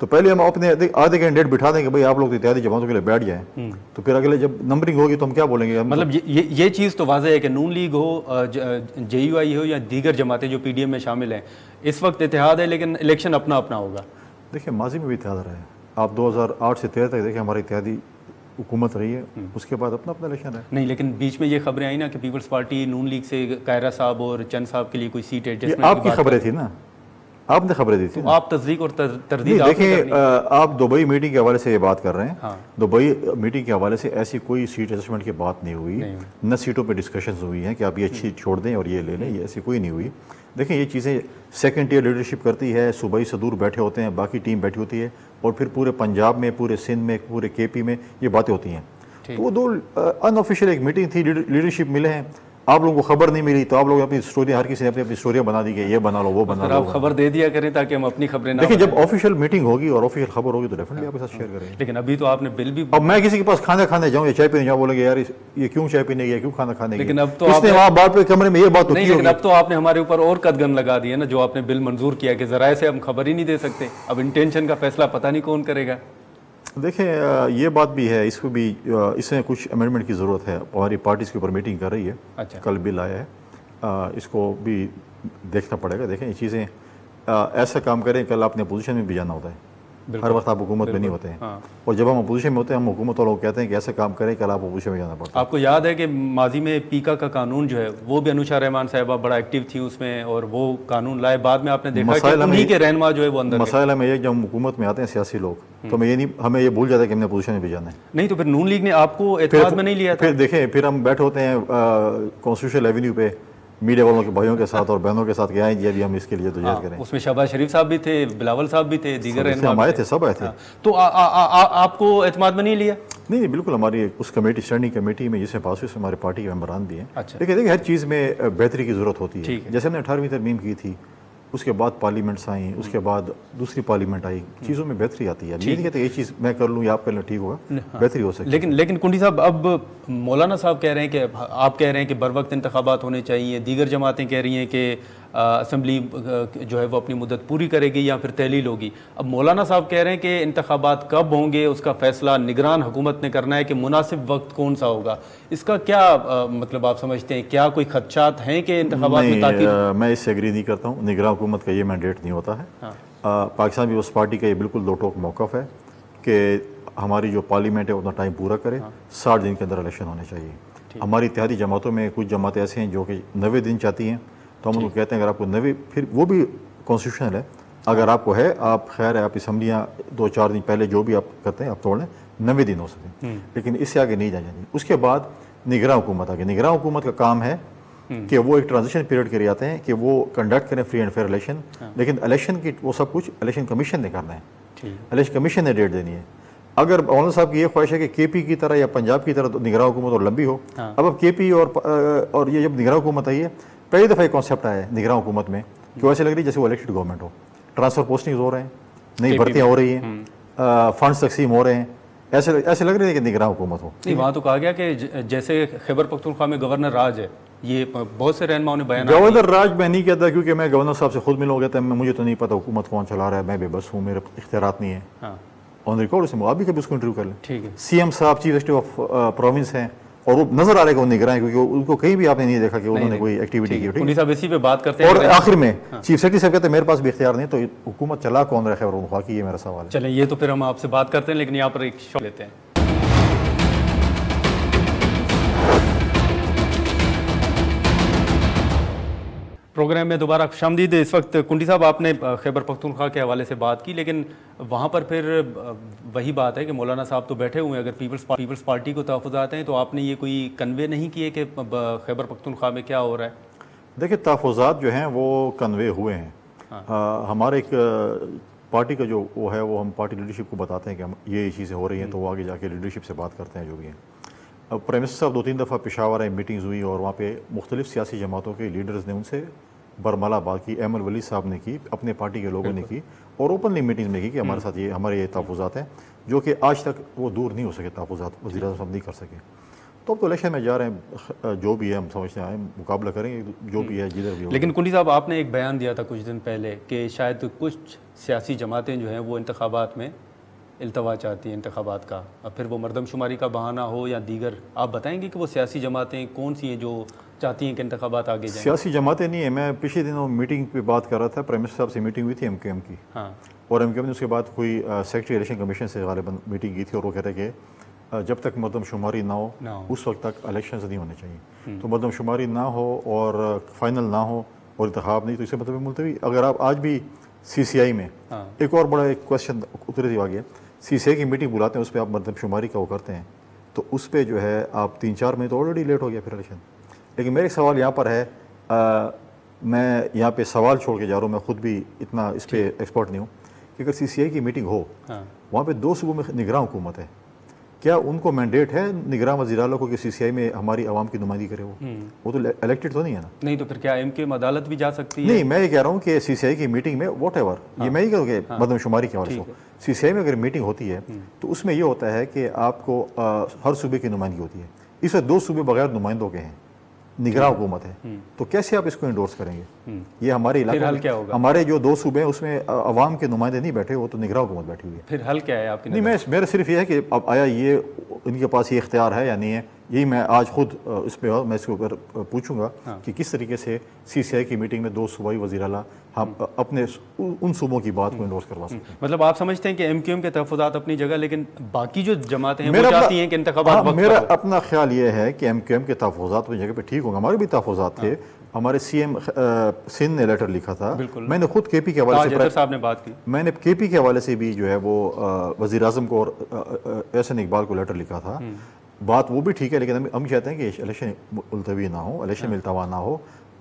تو پہلے ہم اپنے آدھے کینڈیڈیٹ بٹھا دیں کہ بھائی آپ لوگ اتحادی جماعتوں کے لیے بیٹھ جائیں، تو پھر اگلے جب نمبرنگ ہوگی تو ہم کیا بولیں گے؟ مطلب یہ چیز تو واضح ہے کہ نون لیگ ہو، جے یو آئی ہو یا دیگر جماعتیں جو پی ڈی ایم میں شامل ہیں، اس وقت اتحاد ہے لیکن الیکشن اپنا اپنا ہوگا. دیکھیں ماضی میں بھی اتحاد رہا ہے. آپ 2008 سے 13 تک دیکھیں ہماری اتحادی حکومت رہی ہے، اس کے بعد اپنا اپنا الیکشن ہے. نہیں لیکن بیچ میں یہ خبریں آئی نا کہ پیپلز پارٹی نون لیگ سے قاہرہ صاحب اور چند صاحب کے لیے کوئی سیٹ ایڈجسٹمنٹ آپ کی خبریں تھی نا، آپ نے خبریں دی تھی. آپ تصدیق اور تردید دیکھیں آپ دبئی میٹنگ کے حوالے سے یہ بات کر رہے ہیں، دبئی میٹنگ کے حوالے سے ایسی کوئی سیٹ ایڈجسٹمنٹ کی بات نہیں ہوئی، نہ سیٹوں پہ ڈسکشنز ہوئی ہیں کہ آپ یہ اچھی چھوڑ دیں اور یہ لے لیں، یہ ایسی کوئی نہیں ہوئی. دیکھیں یہ چیزیں سیکنڈ ٹیئر لیڈرشپ کرتی ہے، صوبائی صدور بیٹھے ہوتے ہیں، باقی ٹیم بیٹھی ہوتی ہے، اور پھر پورے پنجاب میں، پورے سندھ میں، پورے کے پی میں یہ باتیں ہوتی ہیں. تو وہ دو ان آفیشیل ایک میٹنگ تھی، لیڈرشپ ملے ہیں، آپ لوگوں کو خبر نہیں ملی تو آپ لوگ اپنی اسٹوریاں، ہر کسی نے اپنی اسٹوریاں بنا دی کہ یہ بنا لو وہ بنا لو. آپ خبر دے دیا کریں تاکہ ہم اپنی خبریں نہ. دیکھیں جب آفیشیل میٹنگ ہوگی اور آفیشیل خبر ہوگی تو ڈیفینیٹلی آپ کے ساتھ شیئر کریں گے. لیکن ابھی تو آپ نے بل بھی، اب میں کسی کے پاس کھانا کھانے جاؤں یا چائے پینے جاؤں، بولیں گے یار یہ کیوں چائے پینے گیا، کیوں کھانا کھانے گیا، لیکن اب تو اس نے وہاں بات پہ کمرے میں یہ بات ہوتی ہے. لیکن اب تو آپ نے ہمارے اوپر اور قدغن لگا دی ہے نا، جو آپ نے بل منظور کیا کہ ذرائع سے ہم خبر ہی نہیں دے سکتے. اب انٹینشن کا فیصلہ پتہ نہیں کون کرے گا. دیکھیں یہ بات بھی ہے، اس کو بھی اس میں کچھ امینڈمنٹ کی ضرورت ہے. ہماری پارٹیز کے اوپر میٹنگ کر رہی ہے، کل بل آیا ہے، اس کو بھی دیکھنا پڑے گا. دیکھیں یہ چیزیں ایسا کام کریں، کل آپ نے اپوزیشن میں بھی جانا ہوتا ہے، ہر وقت آپ حکومت میں نہیں ہوتے ہیں، اور جب ہم اپوزیشن میں ہوتے ہیں ہم حکومت والوں کو کہتے ہیں کہ ایسا کام کریں، کل آپ اپوزیشن میں جانا پڑتا ہے. آپ کو یاد ہے کہ ماضی میں پیکا کا قانون جو ہے وہ بھی انوشا رحمان صاحبہ بڑا ایکٹیو تھی اس میں، اور وہ قانون لائے، بعد میں آپ نے دیکھا کہ انہی کے رہنما جو ہے وہ اندر. مسائل میں یہ جب ہم حکومت میں آتے ہیں سیاسی لوگ تو ہمیں یہ بھول جاتا ہے کہ ہم نے اپوزیشن میں بھی جانا ہے. نہیں تو پھر نون لیگ نے آپ کو اتحاد میں نہیں لیا تھا. پھر دیکھیں پھر ہم بیٹھے ہوتے ہیں کانسٹیٹیوشنل ایونیو پہ میڈیا والوں کے بھائیوں کے ساتھ اور بہنوں کے ساتھ کہ آئیں جی ابھی ہم اس کے لیے تجویز کریں. اس میں شہباز شریف صاحب بھی تھے، بلاول صاحب بھی تھے، دیگر ہم آئے تھے، سب آئے تھے. تو آپ کو اعتماد میں نہیں لیا؟ نہیں بالکل، ہماری اس کمیٹی اسٹینڈنگ کمیٹی میں جس میں پاس ہوئی اس میں ہمارے پارٹی کے ممبران بھی ہیں. دیکھیں ہر چیز میں بہتری کی ضرورت ہوتی ہے. جیسے ہم نے 18ویں ترمیم کی تھی، اس کے بعد پارلیمنٹس آئیں، اس کے بعد دوسری پارلیمنٹ آئی، چیزوں میں بہتری آتی ہے. نہیں کہتے یہ چیز میں کر لوں یا آپ کر لیں ٹھیک ہوگا، بہتری ہو سکتی ہے. لیکن کنڈی صاحب اب مولانا صاحب کہہ رہے ہیں کہ آپ کہہ رہے ہیں کہ بر وقت انتخابات ہونے چاہیے، دیگر جماعتیں کہہ رہی ہیں کہ اسمبلی جو ہے وہ اپنی مدت پوری کرے گی یا پھر تحلیل ہوگی. اب مولانا صاحب کہہ رہے ہیں کہ انتخابات کب ہوں گے اس کا فیصلہ نگران حکومت نے کرنا ہے کہ مناسب وقت کون سا ہوگا. اس کا کیا مطلب آپ سمجھتے ہیں، کیا کوئی خدشات ہیں کہ انتخابات میں تاخیر؟ میں اس سے ایگری نہیں کرتا ہوں. نگران حکومت کا یہ مینڈیٹ نہیں ہوتا ہے. پاکستان پیپلز پارٹی کا یہ بالکل دو ٹوک موقف ہے کہ ہماری جو پارلیمنٹ ہے اتنا ٹائم پورا کرے، 60 دن کے اندر الیکشن ہونے چاہیے. ہماری اتحادی جماعتوں میں کچھ جماعتیں ایسے ہیں جو کہ 90 دن چاہتی ہیں، تو ہم ان کو کہتے ہیں اگر آپ کو 90، پھر وہ بھی کانسٹیٹیوشنل ہے، اگر آپ کو ہے آپ خیر ہے، آپ اسمبلیاں 2-4 دن پہلے جو بھی آپ کرتے ہیں آپ توڑ لیں، 90 دن ہو سکیں، لیکن اس سے آگے نہیں جانا چاہیے. اس کے بعد نگراں حکومت آگے. نگراں حکومت کا کام ہے کہ وہ ایک ٹرانزیشن پیریڈ کے لیے آتے ہیں کہ وہ کنڈکٹ کریں فری اینڈ فیئر الیکشن، لیکن الیکشن کی وہ سب کچھ الیکشن کمیشن نے کرنا ہے، الیکشن کمیشن نے ڈیٹ دینی ہے. اگر مولانا صاحب کی یہ خواہش ہے کہ کے پی کی طرح یا پنجاب کی طرح نگراں حکومت اور لمبی ہو، اب کے پی اور یہ جب نگراں حکومت آئی ہے، پہلی دفعہ یہ کانسیپٹ آیا ہے نگراں حکومت میں کہ ایسے لگ رہی ہے جیسے وہ الیکٹڈ گورنمنٹ ہو، ٹرانسفر پوسٹنگز ہو رہے ہیں، نئی بھرتیاں ہو رہی ہیں، فنڈز تقسیم ہو رہے ہیں، ایسے لگ رہی ہے کہ نگراں حکومت ہو. نہیں وہاں تو کہا گیا کہ جیسے خیبر پختونخوا میں گورنر راج ہے، یہ بہت سے رہنماؤں نے بیان. گورنر راج میں نہیں کہتا کیونکہ میں گورنر صاحب سے خود ملوں گا، مجھے تو نہیں پتا حکومت کون چلا رہا ہے، میں بے بس ہوں، میرے اختیارات نہیں ہیں. آن ریکارڈ سے آپ بھی کبھی اس کو انٹرویو کر لیں. سی ایم صاحب چیف ایگزیکٹو آف پروونس ہیں اور وہ نظر آ رہے کہ وہ نگراں ہیں، کیونکہ ان کو کہیں بھی آپ نے نہیں دیکھا کہ انہوں نے کوئی ایکٹیویٹی کی. کنڈی صاحب اسی پہ بات کرتے ہیں. اور آخر میں چیف سیکرٹری صاحب کہتے ہیں میرے پاس بھی اختیار نہیں، تو حکومت چلا کون رہا ہے خیبر پختونخوا کی، یہ میرا سوال ہے. چلیں یہ تو پھر ہم آپ سے بات کرتے ہیں، لیکن یہاں پر ایک شو لیتے ہیں. پروگرام میں دوبارہ خوشامدید. اس وقت کنڈی صاحب آپ نے خیبر پختونخوا کے حوالے سے بات کی، لیکن وہاں پر پھر وہی بات ہے کہ مولانا صاحب تو بیٹھے ہوئے ہیں، اگر پیپلز پارٹی کو تحفظات ہیں تو آپ نے یہ کوئی کنوے نہیں کیے کہ خیبر پختونخوا میں کیا ہو رہا ہے؟ دیکھیں تحفظات جو ہیں وہ کنوے ہوئے ہیں. ہمارے ایک پارٹی کا جو وہ ہے وہ ہم پارٹی لیڈرشپ کو بتاتے ہیں کہ ہم یہ چیزیں ہو رہی ہیں، تو وہ آگے جا کے لیڈرشپ سے بات کرتے ہیں جو بھی ہیں. اب پرائم منسٹر صاحب 2-3 دفعہ پشاور آئے، میٹنگز ہوئی اور وہاں پہ مختلف سیاسی جماعتوں کے لیڈرز نے ان سے برملا بات کی. احمد ولی صاحب نے کی، اپنے پارٹی کے لوگوں نے کی، اور اوپنلی میٹنگز میں کی کہ ہمارے ساتھ ہمارے یہ تحفظات ہیں، جو کہ آج تک وہ دور نہیں ہو سکے تحفظات، وزیر اعظم صاحب نہیں کر سکے. تو اب تو الیکشن میں جا رہے ہیں، جو بھی ہے ہم سمجھتے ہیں مقابلہ کریں گے جو بھی ہے جدھر بھی ہو. لیکن کنڈی صاحب آپ نے ایک بیان دیا تھا کچھ دن پہلے کہ شاید کچھ سیاسی جماعتیں جو ہیں وہ انتخابات میں التوا چاہتی ہیں انتخابات کا، اب پھر وہ مردم شماری کا بہانہ ہو یا دیگر، آپ بتائیں گے کہ وہ سیاسی جماعتیں کون سی ہیں جو چاہتی ہیں کہ انتخابات آگے جائیں؟ سیاسی جماعتیں نہیں ہیں. میں پچھلے دنوں میٹنگ پہ بات کر رہا تھا، پرائم منسٹر صاحب سے میٹنگ ہوئی تھی ایم کیو ایم کی، ہاں، اور ایم کیو ایم نے اس کے بعد کوئی سیکٹری الیکشن کمیشن سے غالباً میٹنگ کی تھی، اور وہ کہہ رہے کہ جب تک مردم شماری نہ ہو اس وقت تک الیکشنز نہیں ہونے چاہیے. تو مردم شماری نہ ہو اور فائنل نہ ہو اور انتخاب نہیں، تو اس سے مطلب ملتوی. اگر آپ آج بھی سی سی آئی میں ایک اور بڑا ایک کوشچن اترتی آ گیا، سی سی آئی کی میٹنگ بلاتے ہیں، اس پہ آپ مردم شماری کا وہ کرتے ہیں، تو اس پہ جو ہے آپ 3-4 مہینے تو آلریڈی لیٹ ہو گیا پھر الیکشن. لیکن میرے ایک سوال یہاں پر ہے، میں یہاں پہ سوال چھوڑ کے جا رہا ہوں، میں خود بھی اتنا اس پہ ایکسپرٹ نہیں ہوں، کہ اگر سی سی آئی کی میٹنگ ہو وہاں پہ 2 صوبوں میں نگراں حکومت ہے، کیا ان کو مینڈیٹ ہے نگراں وزیر اعلیٰ کو کہ سی سی آئی میں ہماری عوام کی نمائندگی کرے؟ وہ تو الیکٹڈ تو نہیں ہے نا. نہیں تو پھر کیا ایم کیو ایم عدالت بھی جا سکتی ہے؟ نہیں، میں یہ کہہ رہا ہوں کہ سی سی آئی کی میٹنگ میں واٹ ایور، یہ میں ہی کہوں کہ مردم شماری کے حوالے سے سی سی آئی میں اگر میٹنگ ہوتی ہے تو اس میں یہ ہوتا ہے کہ آپ کو ہر صوبے کی نمائندگی ہوتی ہے. اس وقت 2 صوبے بغیر نمائندوں کے ہیں، نگراں حکومت ہے، تو کیسے آپ اس کو انڈورس کریں گے؟ یہ ہمارے علاقے ہمارے جو 2 صوبے ہیں اس میں عوام کے نمائندے نہیں بیٹھے، وہ تو نگراں حکومت بیٹھی ہوئی ہے. پھر حل کیا ہے آپ کی؟ نہیں، میرا صرف یہ ہے کہ اب آیا یہ ان کے پاس یہ اختیار ہے یا نہیں ہے، یہی میں آج خود اس پہ میں اس کے اوپر پوچھوں گا کہ کس طریقے سے سی سی آئی کی میٹنگ میں 2 صوبائی وزیر اعلیٰ ہم اپنے ان صوبوں کی بات کو انڈورس کروا سکتے ہیں. مطلب آپ سمجھتے ہیں کہ ایم کیو ایم کے تحفظات اپنی جگہ، لیکن باقی جو جماعتیں ہیں وہ چاہتی ہیں کہ انتخابات؟ میرا اپنا خیال یہ ہے کہ ایم کیو ایم کے تحفظات اپنی جگہ پہ ٹھیک ہوں گے. ہمارے بھی تحفظات تھے، ہمارے سی ایم سندھ نے لیٹر لکھا تھا، میں نے خود کے پی کے حوالے سے صاحب نے بات کی، میں نے کے پی کے حوالے سے بھی جو ہے وہ وزیر اعظم کو اور احسن اقبال کو لیٹر لکھا تھا. بات وہ بھی ٹھیک ہے، لیکن ہم چاہتے ہیں کہ الیکشن ملتوی نہ ہو، الیکشن میں التوا نہ ہو.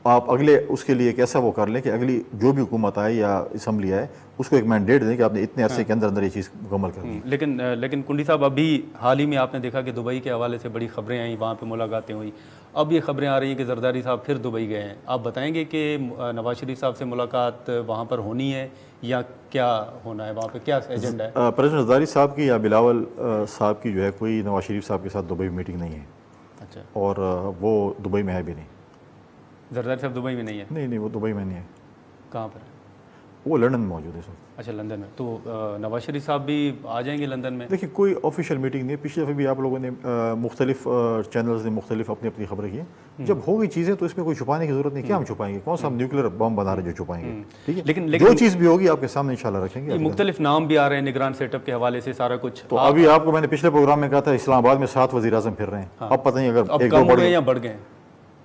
آپ اگلے اس کے لیے کیسا وہ کر لیں کہ اگلی جو بھی حکومت آئے یا اسمبلی آئے اس کو ایک مینڈیٹ دیں کہ آپ نے اتنے عرصے کے اندر یہ چیز مکمل کرنی. لیکن کنڈی صاحب ابھی حال ہی میں آپ نے دیکھا کہ دبئی کے حوالے سے بڑی خبریں آئیں، وہاں پہ ملاقاتیں ہوئی، اب یہ خبریں آ رہی ہیں کہ زرداری صاحب پھر دبئی گئے ہیں. آپ بتائیں گے کہ نواز شریف صاحب سے ملاقات وہاں پر ہونی ہے یا کیا ہونا ہے، وہاں پہ کیا ایجنڈا ہے؟ پریزیڈنٹ زرداری صاحب کی یا بلاول صاحب کی جو ہے کوئی نواز شریف صاحب کے ساتھ دبئی میٹنگ نہیں ہے. اچھا، اور وہ دبئی میں ہے بھی نہیں. زرداری صاحب دبئی میں نہیں ہے؟ نہیں، وہ دبئی میں نہیں ہے. کہاں پر ہے وہ؟ لندن میں موجود ہے سر. اچھا، لندن میں. تو نواز شریف صاحب بھی آ جائیں گے لندن میں؟ دیکھیے کوئی آفیشیل میٹنگ نہیں ہے. پچھلے دفعہ بھی آپ لوگوں نے مختلف چینلز نے مختلف اپنی خبریں کی. جب ہو گئی چیزیں تو اس میں کوئی چھپانے کی ضرورت نہیں. کیا ہم چھپائیں گے؟ کون سا ہم نیوکلیر بم بنا رہے ہیں جو چھپائیں گے؟ ٹھیک ہے، لیکن جو چیز بھی ہوگی آپ کے سامنے انشاءاللہ رکھیں گے. مختلف نام بھی آ رہے ہیں نگران سیٹ اپ کے حوالے سے سارا کچھ. تو ابھی آپ کو میں نے پچھلے پروگرام میں کہا تھا اسلام آباد میں 7 وزیر اعظم پھر رہے ہیں. اب پتہ نہیں اگر ایک دو بڑھ گئے یا بڑھ گئے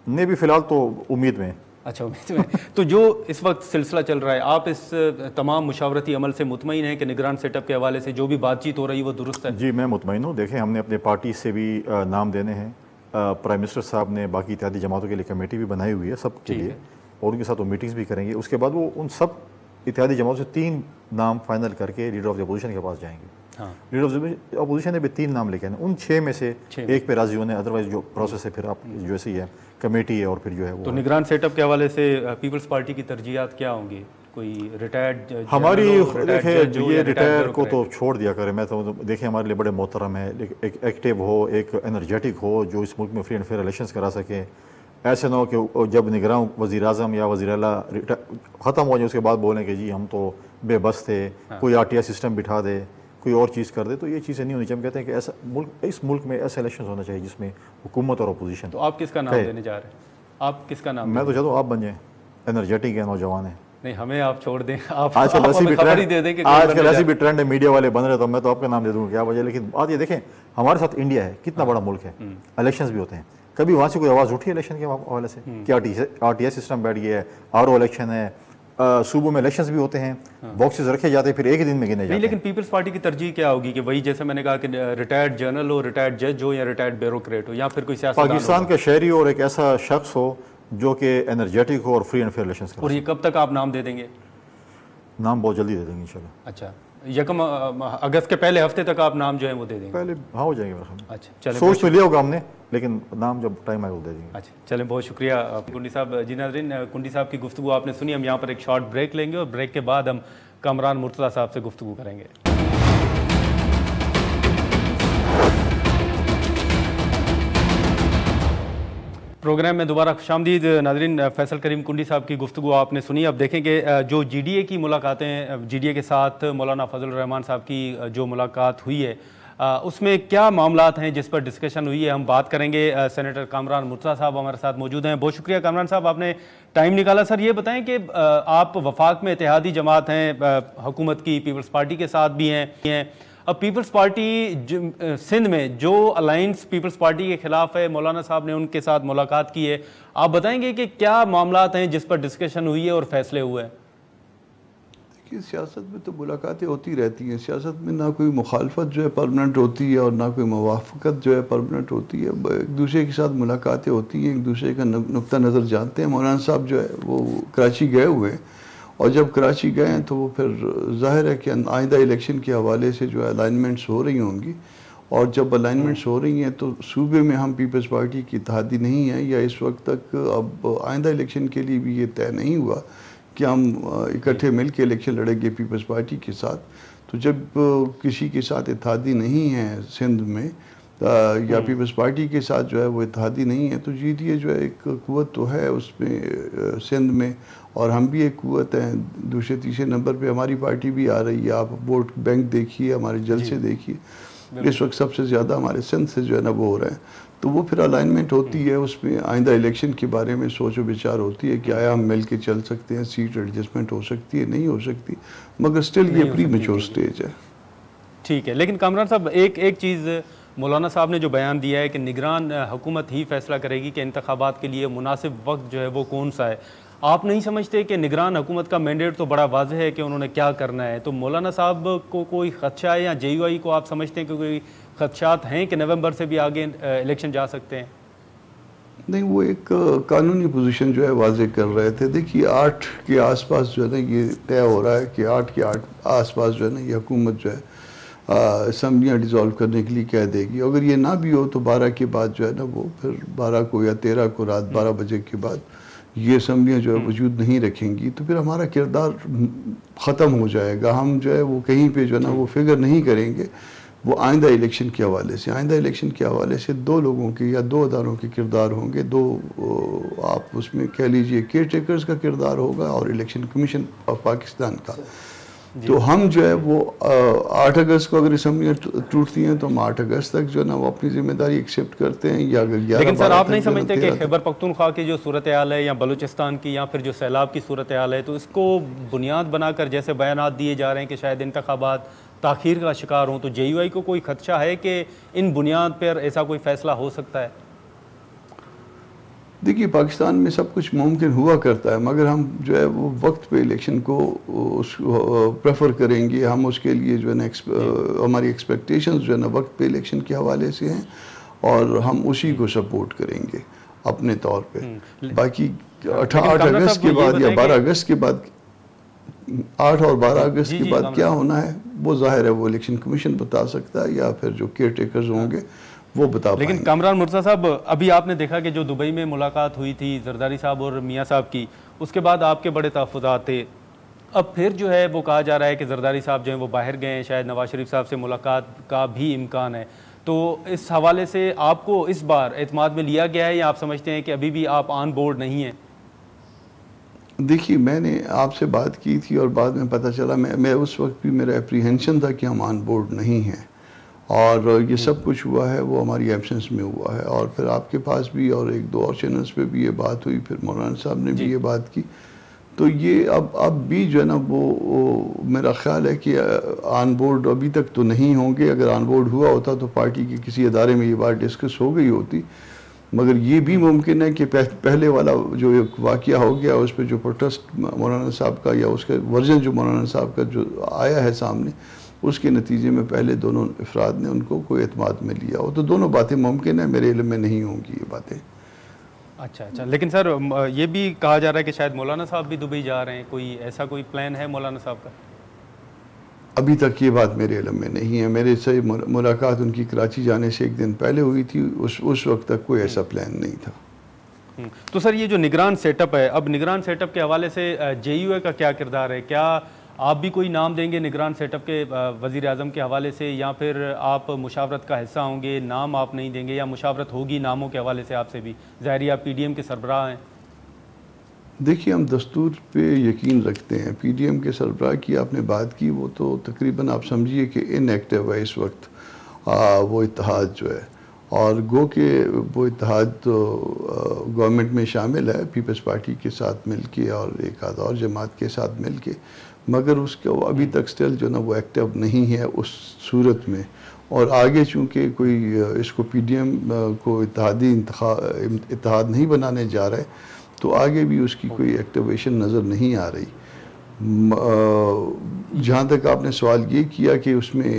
نہیں، بھی فی الحال تو امید میں. اچھا، امید میں. تو جو اس وقت سلسلہ چل رہا ہے، آپ اس تمام مشاورتی عمل سے مطمئن ہیں کہ نگران سیٹ اپ کے حوالے سے جو بھی بات چیت ہو رہی ہے وہ درست ہے؟ جی میں مطمئن ہوں. دیکھیں ہم نے اپنے پارٹی سے بھی نام دینے ہیں. پرائم منسٹر صاحب نے باقی اتحادی جماعتوں کے لیے کمیٹی بھی بنائی ہوئی ہے سب کے لیے، اور ان کے ساتھ وہ میٹنگز بھی کریں گے. اس کے بعد وہ ان سب اتحادی جماعتوں سے 3 نام فائنل کر کے لیڈر آف دی اپوزیشن کے پاس جائیں گے. لیڈر آف دی اپوزیشن نے بھی 3 نام لے کے آئے. ان 6 میں سے ایک پہ راضی ہونے، ادروائز جو پروسیس ہے پھر آپ جو ایسے ہی ہے کمیٹی ہے اور پھر جو ہے وہ. تو نگران سیٹ اپ کے حوالے سے پیپلز پارٹی کی ترجیحات کیا ہوں گی؟ کوئی ریٹائرڈ ہماری دیکھیں یہ ریٹائر کو تو چھوڑ دیا کرے. میں تو دیکھیں ہمارے لیے بڑے محترم ہے، ایک ایکٹیو ہو، ایک انرجیٹک ہو جو اس ملک میں فری اینڈ فیئر الیکشنز کرا سکے. ایسے نہ ہو کہ جب نگراں وزیر اعظم یا وزیر اعلیٰ ختم ہو جائے اس کے بعد بولیں کہ جی ہم تو بے بس تھے، کوئی آر ٹی آئی سسٹم بٹھا دے، کوئی اور چیز کر دے. تو یہ چیزیں نہیں ہونی چاہیے. ہم کہتے ہیں کہ ایسا اس ملک میں ایسے الیکشنز ہونا چاہیے جس میں حکومت اور اپوزیشن. تو آپ کس کا نام دینے جا رہے ہیں؟ آپ کس کا نام؟ میں تو چاہتا ہوں آپ بن جائیں، انرجیٹک ہیں، نوجوان ہیں. نہیں، ہمیں آپ چھوڑ دیں. آپ آج کل ایسی بھی ٹرینڈ ہے، میڈیا والے بن رہے تو میں تو آپ کا نام دے دوں گا، کیا وجہ. لیکن بات یہ دیکھیں ہمارے ساتھ انڈیا ہے، کتنا بڑا ملک ہے، الیکشنز بھی ہوتے ہیں. کبھی وہاں سے کوئی آواز اٹھی الیکشن کے حوالے سے کہ آر ٹی آئی سسٹم بیٹھ گیا ہے، آر او الیکشن ہے، صوبوں میں الیکشنز بھی ہوتے ہیں، باکسز رکھے جاتے ہیں پھر ایک ہی دن میں گنے جاتے ہیں. لیکن پیپلز پارٹی کی ترجیح کیا ہوگی کہ وہی جیسے میں نے کہا کہ ریٹائرڈ جنرل ہو، ریٹائرڈ جج ہو یا ریٹائرڈ بیوروکریٹ ہو یا پھر کوئی سیاستدان پاکستان کا شہری اور ایک ایسا شخص ہو جو کہ انرجیٹک ہو اور فری اینڈ فیئر الیکشنز کرے. اور یہ کب تک آپ نام دے دیں گے؟ نام بہت جلدی دے دیں گے انشاءاللہ. اچھا، 1 اگست کے پہلے ہفتے تک آپ نام جو ہیں وہ دے دیں گے؟ پہلے ہاں ہو جائیں گے. اچھا چلیں، سوچ تو لیا ہوگا ہم نے، لیکن نام جب ٹائم آئے وہ دے دیں گے. اچھا چلیں، بہت شکریہ کنڈی صاحب. جی ناظرین، کنڈی صاحب کی گفتگو آپ نے سنی. ہم یہاں پر ایک شارٹ بریک لیں گے اور بریک کے بعد ہم کامران مرتضیٰ صاحب سے گفتگو کریں گے. پروگرام میں دوبارہ خوشامدید ناظرین. فیصل کریم کنڈی صاحب کی گفتگو آپ نے سنی. اب دیکھیں کہ جو جی ڈی اے کی ملاقاتیں, جی ڈی اے کے ساتھ مولانا فضل الرحمان صاحب کی جو ملاقات ہوئی ہے, اس میں کیا معاملات ہیں جس پر ڈسکشن ہوئی ہے, ہم بات کریں گے. سینیٹر کامران مرتضیٰ صاحب ہمارے ساتھ موجود ہیں. بہت شکریہ کامران صاحب, آپ نے ٹائم نکالا. سر یہ بتائیں کہ آپ وفاق میں اتحادی جماعت ہیں, حکومت کی پیپلز پارٹی کے ساتھ بھی ہیں. اب پیپلز پارٹی سندھ میں جو الائنس پیپلز پارٹی کے خلاف ہے, مولانا صاحب نے ان کے ساتھ ملاقات کی ہے. آپ بتائیں گے کہ کیا معاملات ہیں جس پر ڈسکشن ہوئی ہے اور فیصلے ہوئے ہیں؟ دیکھیے, سیاست میں تو ملاقاتیں ہوتی رہتی ہیں. سیاست میں نہ کوئی مخالفت جو ہے پرمننٹ ہوتی ہے اور نہ کوئی موافقت جو ہے پرمننٹ ہوتی ہے. ایک دوسرے کے ساتھ ملاقاتیں ہوتی ہیں, ایک دوسرے کا نقطہ نظر جانتے ہیں. مولانا صاحب جو ہے وہ کراچی گئے ہوئے ہیں, اور جب کراچی گئے ہیں تو وہ پھر ظاہر ہے کہ آئندہ الیکشن کے حوالے سے جو ہے الائنمنٹس ہو رہی ہوں گی, اور جب الائنمنٹس ہو رہی ہیں تو صوبے میں ہم پیپلز پارٹی کی اتحادی نہیں ہیں, یا اس وقت تک اب آئندہ الیکشن کے لیے بھی یہ طے نہیں ہوا کہ ہم اکٹھے مل کے الیکشن لڑیں گے پیپلز پارٹی کے ساتھ. تو جب کسی کے ساتھ اتحادی نہیں ہے سندھ میں, یا پیپلز پارٹی کے ساتھ جو ہے وہ اتحادی نہیں ہے, تو جی ڈی اے جو ہے ایک قوت تو ہے اس میں سندھ میں, اور ہم بھی ایک قوت ہیں. دوسرے تیسرے نمبر پہ ہماری پارٹی بھی آ رہی ہے. آپ ووٹ بینک دیکھیے, ہمارے جلسے دیکھیے, اس وقت سب سے زیادہ ہمارے سندھ سے جو ہے نا وہ ہو رہے ہیں. تو وہ پھر الائنمنٹ ہوتی ہے, اس میں آئندہ الیکشن کے بارے میں سوچ و بچار ہوتی ہے کہ آیا ہم مل کے چل سکتے ہیں, سیٹ ایڈجسٹمنٹ ہو سکتی ہے, نہیں ہو سکتی, مگر سٹل یہ پری میچور سٹیج ہے. ٹھیک ہے, لیکن کامران صاحب ایک چیز مولانا صاحب نے جو بیان دیا ہے کہ نگران حکومت ہی فیصلہ کرے گی کہ انتخابات کے لیے مناسب وقت جو ہے وہ کون سا ہے. آپ نہیں سمجھتے کہ نگران حکومت کا مینڈیٹ تو بڑا واضح ہے کہ انہوں نے کیا کرنا ہے, تو مولانا صاحب کو کوئی خدشہ ہے, یا جے یو آئی کو آپ سمجھتے ہیں کہ کوئی خدشات ہیں کہ نومبر سے بھی آگے الیکشن جا سکتے ہیں؟ نہیں, وہ ایک قانونی پوزیشن جو ہے واضح کر رہے تھے. دیکھیے 8 کے آس پاس جو ہے نا یہ طے ہو رہا ہے کہ 8 کے آس پاس جو ہے نا یہ حکومت جو ہے اسمبلیاں ڈیزالو کرنے کے لیے کہہ دے گی. اگر یہ نہ بھی ہو تو 12 کے بعد جو ہے نا وہ پھر 12 کو یا 13 کو رات 12 بجے کے بعد یہ اسمبلیاں جو ہے وجود نہیں رکھیں گی, تو پھر ہمارا کردار ختم ہو جائے گا. ہم جو ہے وہ کہیں پہ جو ہے نا وہ فگر نہیں کریں گے. وہ آئندہ الیکشن کے حوالے سے, آئندہ الیکشن کے حوالے سے 2 لوگوں کے یا 2 اداروں کے کردار ہوں گے. 2 آپ اس میں کہہ لیجئے کیئر ٹیکرز کا کردار ہوگا اور الیکشن کمیشن آف پاکستان کا. تو ہم جو ہے وہ 8 اگست کو اگر اسمبلیاں ٹوٹتی ہیں تو ہم 8 اگست تک جو ہے نا وہ اپنی ذمہ داری ایکسیپٹ کرتے ہیں, یا 11 لیکن سر آپ نہیں سمجھتے کہ خیبر پختونخوا کی جو صورتحال ہے, یا بلوچستان کی, یا پھر جو سیلاب کی صورتحال ہے, تو اس کو بنیاد بنا کر جیسے بیانات دیے جا رہے ہیں کہ شاید انتخابات تاخیر کا شکار ہوں, تو جے یو آئی کو کوئی خدشہ ہے کہ ان بنیاد پر ایسا کوئی فیصلہ ہو سکتا ہے؟ دیکھیے, پاکستان میں سب کچھ ممکن ہوا کرتا ہے, مگر ہم جو ہے وہ وقت پہ الیکشن کو پریفر کریں گے. ہم اس کے لیے جو ہے نا ہماری ایکسپیکٹیشنز جو ہے نا وقت پہ الیکشن کے حوالے سے ہیں, اور ہم اسی کو سپورٹ کریں گے اپنے طور پہ. باقی 8 اگست کے بعد یا 12 اگست کے بعد 8 اور 12 اگست کے بعد کیا ہونا ہے وہ ظاہر ہے وہ الیکشن کمیشن بتا سکتا ہے, یا پھر جو کیئر ٹیکرز ہوں گے وہ بتا پائیں گے. لیکن کامران مرتضیٰ صاحب, ابھی آپ نے دیکھا کہ جو دبئی میں ملاقات ہوئی تھی زرداری صاحب اور میاں صاحب کی, اس کے بعد آپ کے بڑے تحفظات تھے. اب پھر جو ہے وہ کہا جا رہا ہے کہ زرداری صاحب جو ہیں وہ باہر گئے ہیں, شاید نواز شریف صاحب سے ملاقات کا بھی امکان ہے. تو اس حوالے سے آپ کو اس بار اعتماد میں لیا گیا ہے, یا آپ سمجھتے ہیں کہ ابھی بھی آپ آن بورڈ نہیں ہیں؟ دیکھیے, میں نے آپ سے بات کی تھی اور بعد میں پتہ چلا, میں اس وقت بھی میرا اپریہنشن تھا کہ ہم آن بورڈ نہیں ہیں, اور یہ سب کچھ ہوا ہے وہ ہماری ایبسنس میں ہوا ہے. اور پھر آپ کے پاس بھی اور 1-2 اور چینلز پہ بھی یہ بات ہوئی, پھر مولانا صاحب نے بھی یہ بات کی. تو یہ اب بھی جو ہے نا وہ میرا خیال ہے کہ آن بورڈ ابھی تک تو نہیں ہوں گے. اگر آن بورڈ ہوا ہوتا تو پارٹی کے کسی ادارے میں یہ بات ڈسکس ہو گئی ہوتی, مگر یہ بھی ممکن ہے کہ پہلے والا جو ایک واقعہ ہو گیا اس پہ جو پروٹیسٹ مولانا صاحب کا, یا اس کا ورژن جو مولانا صاحب کا جو آیا ہے سامنے, اس کے نتیجے میں پہلے دونوں افراد نے ان کو کوئی اعتماد میں لیا ہو. تو دونوں باتیں ممکن ہیں, میرے علم میں نہیں ہوں گی یہ باتیں. اچھا, لیکن سر یہ بھی کہا جا رہا ہے کہ شاید مولانا صاحب بھی دبئی جا رہے ہیں, کوئی ایسا کوئی پلان ہے مولانا صاحب کا؟ ابھی تک یہ بات میرے علم میں نہیں ہے. میرے سے ملاقات ان کی کراچی جانے سے 1 دن پہلے ہوئی تھی, اس وقت تک کوئی ایسا پلان نہیں تھا. تو سر یہ جو نگران سیٹ اپ ہے, اب نگران سیٹ اپ کے حوالے سے جے یو اے کا کیا کردار ہے؟ کیا آپ بھی کوئی نام دیں گے نگران سیٹ اپ کے وزیر اعظم کے حوالے سے، یا پھر آپ مشاورت کا حصہ ہوں گے، نام آپ نہیں دیں گے، یا مشاورت ہوگی ناموں کے حوالے سے آپ سے بھی؟ ظاہری آپ پی ڈی ایم کے سربراہ ہیں۔ دیکھیے ہم دستور پہ یقین رکھتے ہیں، پی ڈی ایم کے سربراہ کی آپ نے بات کی، وہ تو تقریباً آپ سمجھیے کہ ان ایکٹیو ہے اس وقت وہ اتحاد جو ہے، اور گو کہ وہ اتحاد تو گورنمنٹ میں شامل ہے پیپلز پارٹی کے ساتھ مل کے اور ایک آدھ اور جماعت کے ساتھ مل کے، مگر اس کو ابھی تک سٹل جو نا وہ ایکٹیو نہیں ہے اس صورت میں، اور آگے چونکہ کوئی اس کو پی ڈی ایم کو اتحادی اتحاد نہیں بنانے جا رہے، تو آگے بھی اس کی کوئی ایکٹیویشن نظر نہیں آ رہی۔ جہاں تک آپ نے سوال یہ کیا کہ اس میں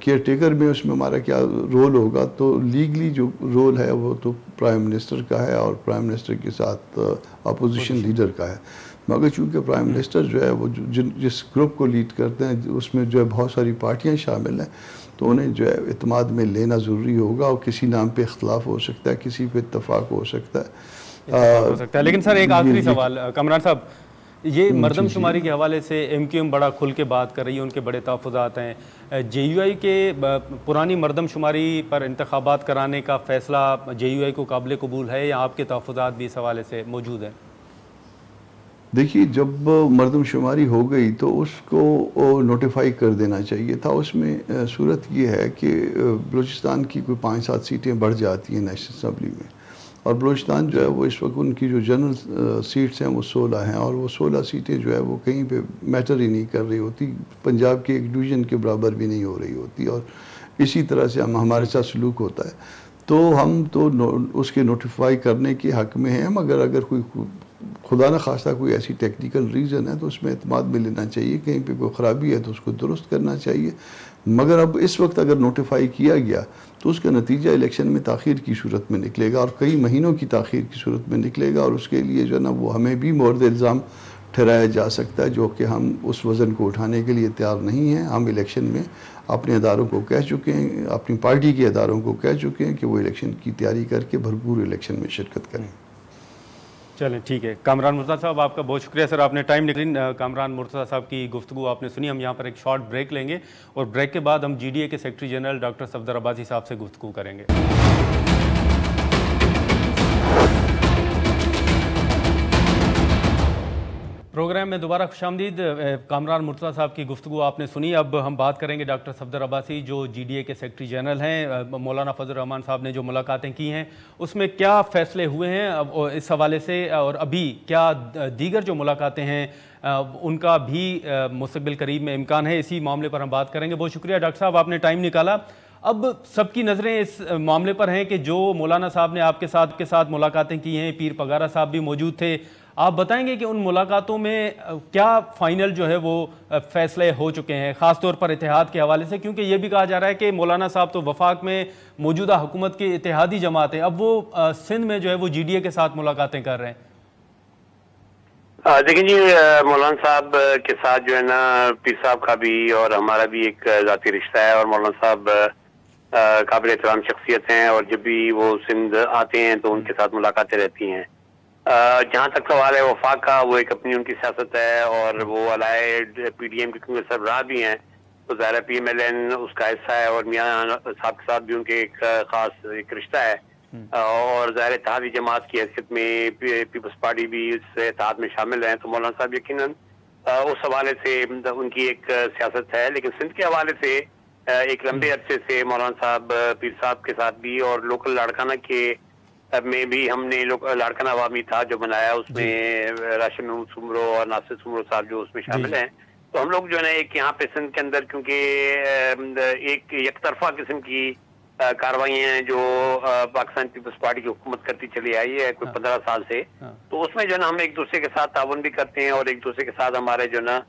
کیئر ٹیکر میں اس میں ہمارا کیا رول ہوگا، تو لیگلی جو رول ہے وہ تو پرائم منسٹر کا ہے، اور پرائم منسٹر کے ساتھ اپوزیشن لیڈر کا ہے، مگر چونکہ پرائم منسٹر جو ہے وہ جس گروپ کو لیڈ کرتے ہیں اس میں جو ہے بہت ساری پارٹیاں شامل ہیں، تو انہیں جو ہے اعتماد میں لینا ضروری ہوگا، اور کسی نام پہ اختلاف ہو سکتا ہے، کسی پہ اتفاق ہو سکتا ہے۔ لیکن سر ایک آخری سوال کامران صاحب، یہ مردم شماری کے حوالے سے ایم کیو ایم بڑا کھل کے بات کر رہی ہے، ان کے بڑے تحفظات ہیں، جے یو آئی کے پرانی مردم شماری پر انتخابات کرانے کا فیصلہ جے یو آئی کو قابل قبول ہے، یا آپ کے تحفظات بھی اس حوالے سے موجود ہیں؟ دیکھیے جب مردم شماری ہو گئی تو اس کو نوٹیفائی کر دینا چاہیے تھا۔ اس میں صورت یہ ہے کہ بلوچستان کی کوئی 5-7 سیٹیں بڑھ جاتی ہیں نیشنل اسمبلی میں، اور بلوچستان جو ہے وہ اس وقت ان کی جو جنرل سیٹس ہیں وہ 16 ہیں، اور وہ 16 سیٹیں جو ہے وہ کہیں پہ میٹر ہی نہیں کر رہی ہوتی، پنجاب کے ایک ڈویژن کے برابر بھی نہیں ہو رہی ہوتی، اور اسی طرح سے ہمارے ساتھ سلوک ہوتا ہے، تو ہم تو اس کے نوٹیفائی کرنے کے حق میں ہیں، مگر اگر کوئی خدا نہ خواستہ کوئی ایسی ٹیکنیکل ریزن ہے تو اس میں اعتماد میں لینا چاہیے، کہیں پہ کوئی خرابی ہے تو اس کو درست کرنا چاہیے، مگر اب اس وقت اگر نوٹیفائی کیا گیا تو اس کا نتیجہ الیکشن میں تاخیر کی صورت میں نکلے گا، اور کئی مہینوں کی تاخیر کی صورت میں نکلے گا، اور اس کے لیے جو ہے نا وہ ہمیں بھی مورد الزام ٹھہرایا جا سکتا ہے، جو کہ ہم اس وزن کو اٹھانے کے لیے تیار نہیں ہیں۔ ہم الیکشن میں اپنے اداروں کو کہہ چکے ہیں، اپنی پارٹی کے اداروں کو کہہ چکے ہیں کہ وہ الیکشن کی تیاری کر کے بھرپور الیکشن میں شرکت کریں۔ چلیں ٹھیک ہے، کامران مرتضیٰ صاحب آپ کا بہت شکریہ سر، آپ نے ٹائم نکلی۔ کامران مرتضیٰ صاحب کی گفتگو آپ نے سنی، ہم یہاں پر ایک شارٹ بریک لیں گے، اور بریک کے بعد ہم جی ڈی اے کے secretary general doctor Safdar Abbasi صاحب سے گفتگو کریں گے۔ پروگرام میں دوبارہ خوش آمدید۔ کامران مرتضیٰ صاحب کی گفتگو آپ نے سنی، اب ہم بات کریں گے ڈاکٹر صفدر عباسی جو جی ڈی اے کے سیکرٹری جنرل ہیں۔ مولانا فضل الرحمان صاحب نے جو ملاقاتیں کی ہیں اس میں کیا فیصلے ہوئے ہیں اس حوالے سے، اور ابھی کیا دیگر جو ملاقاتیں ہیں ان کا بھی مستقبل قریب میں امکان ہے، اسی معاملے پر ہم بات کریں گے۔ بہت شکریہ ڈاکٹر صاحب، آپ نے ٹائم نکالا۔ اب سب کی نظریں اس معاملے پر ہیں کہ جو مولانا صاحب نے آپ کے ساتھ ملاقاتیں کی ہیں، پیر پگارا صاحب بھی موجود تھے، آپ بتائیں گے کہ ان ملاقاتوں میں کیا فائنل جو ہے وہ فیصلے ہو چکے ہیں، خاص طور پر اتحاد کے حوالے سے، کیونکہ یہ بھی کہا جا رہا ہے کہ مولانا صاحب تو وفاق میں موجودہ حکومت کے اتحادی جماعت ہیں، اب وہ سندھ میں جو ہے وہ جی ڈی اے کے ساتھ ملاقاتیں کر رہے ہیں۔ دیکھیں جی، مولانا صاحب کے ساتھ جو ہے نا پیر صاحب کا بھی اور ہمارا بھی ایک ذاتی رشتہ ہے، اور مولانا صاحب قابل احترام شخصیت ہیں، اور جب بھی وہ سندھ آتے ہیں تو ان کے ساتھ ملاقاتیں رہتی ہیں۔ جہاں تک سوال ہے وفاق کا، وہ ایک اپنی ان کی سیاست ہے، اور وہ علائے پی ڈی ایم کے کیونکہ سربراہ بھی ہیں، تو ظاہر پی ایم ایل این اس کا حصہ ہے، اور میاں صاحب کے ساتھ بھی ان کے ایک خاص ایک رشتہ ہے، اور ظاہر اتحادی جماعت کی حیثیت میں پیپلز پارٹی بھی اس اتحاد میں شامل ہیں، تو مولانا صاحب یقیناً اس حوالے سے ان کی ایک سیاست ہے۔ لیکن سندھ کے حوالے سے ایک لمبے عرصے سے مولانا صاحب پیر صاحب کے ساتھ بھی، اور لوکل لاڑکانہ کے میں بھی ہم نے لاڑکانہ عوامی اتحاد جو بنایا، اس میں راشد محمود سمرو اور ناصر سمرو صاحب جو اس میں شامل ہیں، تو ہم لوگ جو ہے نا ایک یہاں پہ سندھ کے اندر، کیونکہ ایک یک طرفہ قسم کی کاروائیاں ہیں جو پاکستان پیپلز پارٹی کی حکومت کرتی چلی آئی ہے کوئی 15 سال سے، تو اس میں جو ہے نا ہم ایک دوسرے کے ساتھ تعاون بھی کرتے ہیں، اور ایک دوسرے کے ساتھ ہمارے جو ہے نا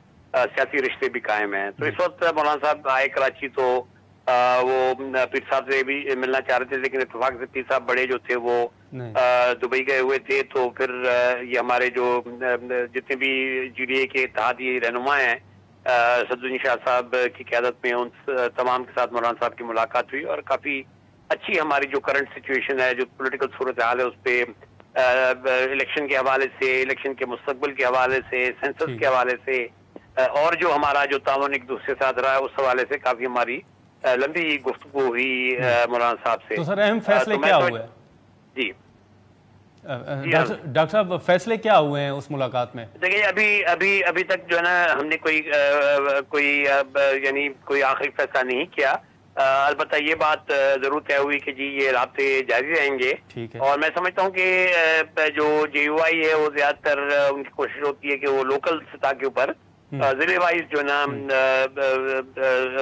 سیاسی رشتے بھی قائم ہیں۔ تو اس وقت مولانا صاحب آئے کراچی، تو وہ پیر صاحب سے بھی ملنا چاہ رہے تھے، لیکن اتفاق سے پیر صاحب بڑے جو تھے وہ دبئی گئے ہوئے تھے، تو پھر یہ ہمارے جو جتنے بھی جی ڈی اے کے اتحادی رہنما ہیں صدرالدین شاہ صاحب کی قیادت میں، ان تمام کے ساتھ مولانا صاحب کی ملاقات ہوئی، اور کافی اچھی ہماری جو کرنٹ سچویشن ہے، جو پولیٹیکل صورتحال ہے، اس پہ الیکشن کے حوالے سے، الیکشن کے مستقبل کے حوالے سے، سینسس کے حوالے سے، اور جو ہمارا جو تعاون ایک دوسرے کے ساتھ رہا ہے اس حوالے سے کافی ہماری لمبی گفتگو ہوئی مولانا صاحب سے. تو سر اہم فیصلے کیا ہوئے؟ جی ڈاکٹر صاحب فیصلے کیا ہوئے ہیں اس ملاقات میں؟ دیکھیے ابھی تک جو ہے نا ہم نے کوئی آخری فیصلہ نہیں کیا. البتہ یہ بات ضرور طے ہوئی کہ جی یہ رابطے جاری رہیں گے. اور میں سمجھتا ہوں کہ جو JUI ہے وہ زیادہ تر ان کی کوشش ہوتی ہے کہ وہ لوکل سطح کے اوپر ضلع وائز جو ہے نا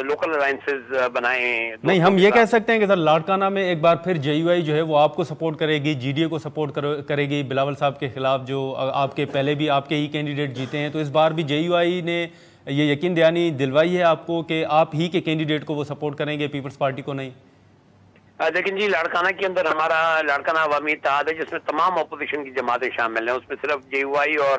لوکل الائنسز بنائیں. نہیں ہم یہ کہہ سکتے ہیں کہ سر لاڑکانہ میں ایک بار پھر JUI جو ہے وہ آپ کو سپورٹ کرے گی, GDA کو سپورٹ کرے گی بلاول صاحب کے خلاف جو آپ کے پہلے بھی آپ کے ہی کینڈیڈیٹ جیتے ہیں, تو اس بار بھی JUI نے یہ یقین دہانی دلوائی ہے آپ کو کہ آپ ہی کے کینڈیڈیٹ کو وہ سپورٹ کریں گے, پیپلز پارٹی کو نہیں؟ لیکن جی لاڑکانہ کے اندر ہمارا لاڑکانہ عوامی اتحاد ہے جس میں تمام اپوزیشن کی جماعتیں شامل ہیں. اس میں صرف JUI اور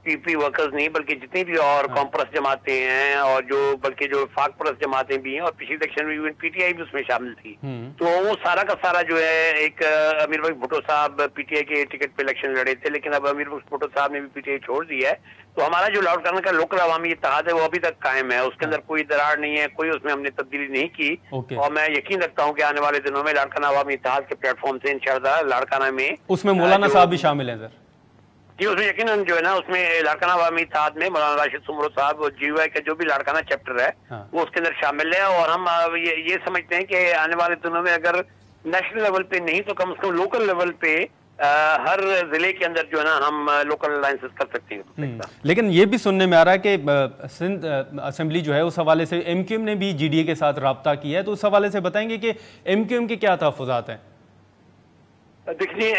PP ورکرز نہیں بلکہ جتنی بھی اور قوم پرست جماعتیں ہیں اور بلکہ جو وفاق پرست جماعتیں بھی ہیں, اور پچھلی الیکشن میں PTI بھی اس میں شامل تھی. تو وہ سارا کا سارا جو ہے ایک امیر بخش بھٹو صاحب PTI کے ٹکٹ پہ الیکشن لڑے تھے, لیکن اب امیر بخش بھٹو صاحب نے بھی PTI چھوڑ دیا ہے. تو ہمارا جو لاڑکانہ کا لوکل عوامی اتحاد ہے وہ ابھی تک قائم ہے, اس کے اندر کوئی درار نہیں ہے, کوئی اس میں ہم نے تبدیلی نہیں کی. اور میں یقین رکھتا ہوں کہ آنے والے دنوں میں لاڑکانہ عوامی اتحاد کے پلیٹ فارم سے انشاءاللہ لاڑکانہ میں اس میں مولانا صاحب بھی شامل ہیں سر؟ جی اس میں یقیناً جو ہے نا اس میں لاڑکانہ عوامی اتحاد میں مولانا راشد سمرو صاحب اور JUI کا جو بھی لاڑکانہ چیپٹر ہے وہ اس کے اندر شامل ہے. اور ہم یہ سمجھتے ہیں کہ آنے والے دنوں میں اگر نیشنل لیول پہ نہیں تو کم از کم لوکل لیول پہ ہر ضلع کے اندر جو ہے نا ہم لوکل الائنسز کر سکتے ہیں. لیکن یہ بھی سننے میں آ رہا ہے کہ سندھ اسمبلی جو ہے اس حوالے سے MQM نے بھی GDA کے ساتھ رابطہ کیا ہے, تو اس حوالے سے بتائیں گے کہ MQM کے کیا تحفظات ہیں؟ دیکھیے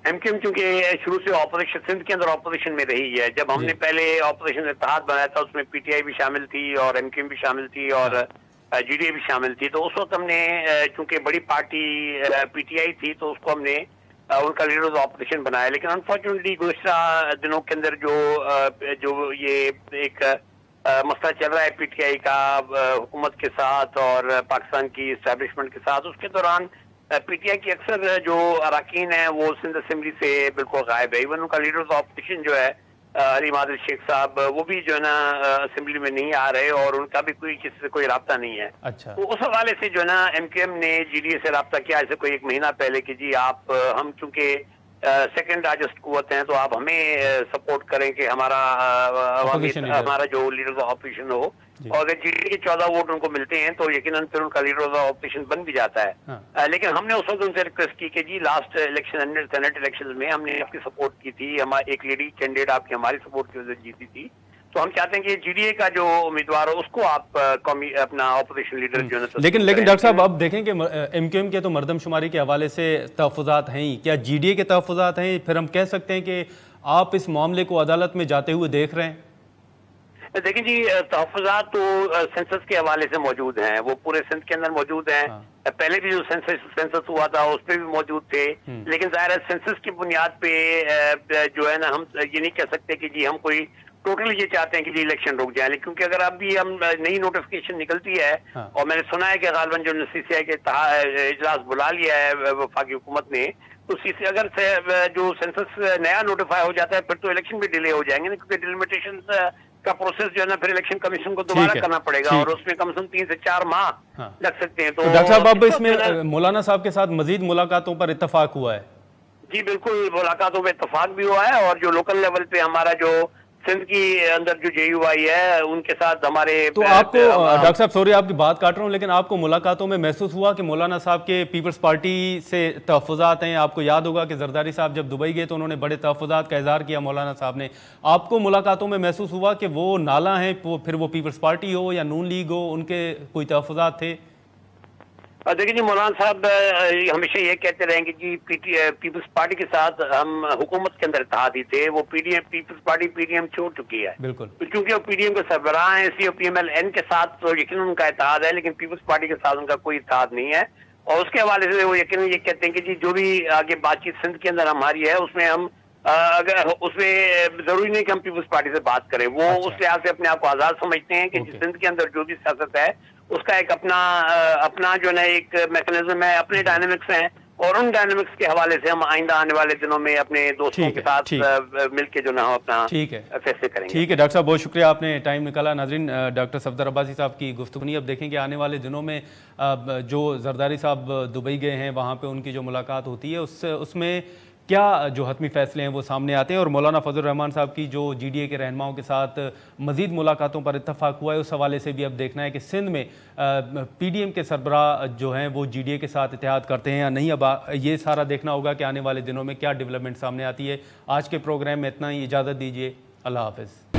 MQM چونکہ شروع سے اپوزیشن سندھ کے اندر اپوزیشن میں رہی ہے. جب ہم نے پہلے اپوزیشن اتحاد بنایا تھا اس میں PTI بھی شامل تھی اور MQM بھی شامل تھی اور GDA بھی شامل تھی. تو اس وقت ہم نے چونکہ بڑی پارٹی PTI تھی تو اس کو ہم نے ان کا لیڈر آف اپوزیشن بنایا. لیکن انفارچونیٹلی گزشتہ دنوں کے اندر جو یہ ایک مسئلہ چل رہا ہے PTI کا حکومت کے ساتھ اور پاکستان کی اسٹیبلشمنٹ کے ساتھ, اس کے دوران PTI کی اکثر جو اراکین ہیں وہ سندھ اسمبلی سے بالکل غائب ہے. ایون ان کا لیڈر آف اپوزیشن جو ہے علیم عادل شیخ صاحب وہ بھی جو ہے نا اسمبلی میں نہیں آ رہے اور ان کا بھی کسی سے کوئی رابطہ نہیں ہے. تو اس حوالے سے جو ہے نا MQM نے GDA سے رابطہ کیا ایسے کوئی 1 مہینہ پہلے کہ جی آپ ہم چونکہ سیکنڈ لارجسٹ قوت ہیں تو آپ ہمیں سپورٹ کریں کہ ہمارا جو لیڈر آف اپوزیشن ہو, اور اگر GDA کے 14 ووٹ ان کو ملتے ہیں تو یقیناً پھر ان کا لیڈر آف اپوزیشن بن بھی جاتا ہے. لیکن ہم نے اس وقت ان سے ریکویسٹ کی کہ جی لاسٹ الیکشن سینٹ الیکشن میں ہم نے آپ کی سپورٹ کی تھی, ایک لیڈی کینڈیڈیٹ آپ کی ہماری سپورٹ کی وجہ سے جیتی تھی, تو ہم چاہتے ہیں کہ GDA کا جو امیدوار ہو اس کو آپ اپنا اپوزیشن لیڈر جو ہے. لیکن ڈاکٹر صاحب آپ دیکھیں کہ MQM کے تو مردم شماری کے حوالے سے تحفظات ہیں ہی, کیا GDA کے تحفظات ہیں؟ پھر ہم کہہ سکتے ہیں کہ آپ اس معاملے کو عدالت میں جاتے ہوئے دیکھ رہے ہیں؟ دیکھیں جی تحفظات تو سینسس کے حوالے سے موجود ہیں, وہ پورے سندھ کے اندر موجود ہیں. پہلے بھی جو سینسس ہوا تھا اس پہ بھی موجود تھے, لیکن ظاہر ہے سینسس کی بنیاد پہ جو ہے نا ہم یہ نہیں کہہ سکتے کہ جی ہم کوئی ٹوٹل یہ چاہتے ہیں کہ جی الیکشن رک جائے. کیونکہ اگر اب بھی ہم نئی نوٹیفکیشن نکلتی ہے اور میں نے سنا ہے کہ غالباً جو CCI کے اجلاس بلا لیا ہے وفاقی حکومت نے, تو اگر جو سینسس نیا نوٹیفائی ہو جاتا ہے پھر تو الیکشن بھی ڈیلے ہو جائیں گے, کیونکہ ڈیلیمیٹیشن کا پروسیس جو ہے نا پھر الیکشن کمیشن کو دوبارہ کرنا پڑے گا اور اس میں کم سے کم 3 سے 4 ماہ لگ سکتے ہیں. تو ڈاکٹر صاحب اب اس میں مولانا صاحب کے ساتھ مزید ملاقاتوں پر اتفاق ہوا ہے؟ جی بالکل ملاقاتوں پہ اتفاق بھی ہوا ہے, اور جو لوکل لیول پہ ہمارا جو سندھ کی اندر جو JUI ہے ان کے ساتھ ہمارے تو آپ کو ڈاکٹر صاحب سوری آپ کی بات کاٹ رہا ہوں, لیکن آپ کو ملاقاتوں میں محسوس ہوا کہ مولانا صاحب کے پیپلز پارٹی سے تحفظات ہیں؟ آپ کو یاد ہوگا کہ زرداری صاحب جب دبئی گئے تو انہوں نے بڑے تحفظات کا اظہار کیا مولانا صاحب نے. آپ کو ملاقاتوں میں محسوس ہوا کہ وہ نالا ہیں, پھر وہ پیپلز پارٹی ہو یا نون لیگ ہو, ان کے کوئی تحفظات تھے؟ دیکھیں جی مولانا صاحب ہمیشہ یہ کہتے رہیں کہ جی پیپلز پارٹی کے ساتھ ہم حکومت کے اندر اتحاد ہی تھے. وہ پیپلز پارٹی PDM چھوڑ چکی ہے بالکل, کیونکہ وہ PDM کے سربراہ ہیں. COPMLN کے ساتھ تو یقیناً ان کا اتحاد ہے, لیکن پیپلز پارٹی کے ساتھ ان کا کوئی اتحاد نہیں ہے. اور اس کے حوالے سے وہ یقیناً یہ کہتے ہیں کہ جی جو بھی آگے بات چیت سندھ کے اندر ہماری ہے اس میں ہم اگر اس میں ضروری نہیں کہ ہم پیپلز پارٹی سے بات کریں. وہ اس لحاظ سے اپنے آپ کو آزاد سمجھتے ہیں کہ سندھ کے اندر جو بھی سیاست ہے اس کا ایک اپنا جو ہے نا ایک میکنزم ہے, اپنے ڈائنامکس ہیں, اور ان ڈائنامکس کے حوالے سے ہم آئندہ آنے والے دنوں میں اپنے دوستوں کے ساتھ مل کے جو نا ہو اپنا فیصلے کریں گے. ٹھیک ہے ڈاکٹر صاحب، بہت شکریہ، آپ نے ٹائم نکالا. ناظرین، ڈاکٹر صفدر عباسی صاحب کی گفتگو اب دیکھیں کہ آنے والے دنوں میں جو زرداری صاحب دبئی گئے ہیں وہاں پہ ان کی جو ملاقات ہوتی ہے اس میں کیا جو حتمی فیصلے ہیں وہ سامنے آتے ہیں، اور مولانا فضل الرحمان صاحب کی جو جی ڈی اے کے رہنماؤں کے ساتھ مزید ملاقاتوں پر اتفاق ہوا ہے، اس حوالے سے بھی اب دیکھنا ہے کہ سندھ میں پی ڈی ایم کے سربراہ جو ہیں وہ جی ڈی اے کے ساتھ اتحاد کرتے ہیں یا نہیں. اب یہ سارا دیکھنا ہوگا کہ آنے والے دنوں میں کیا ڈیولپمنٹ سامنے آتی ہے. آج کے پروگرام میں اتنا ہی، اجازت دیجیے، اللہ حافظ.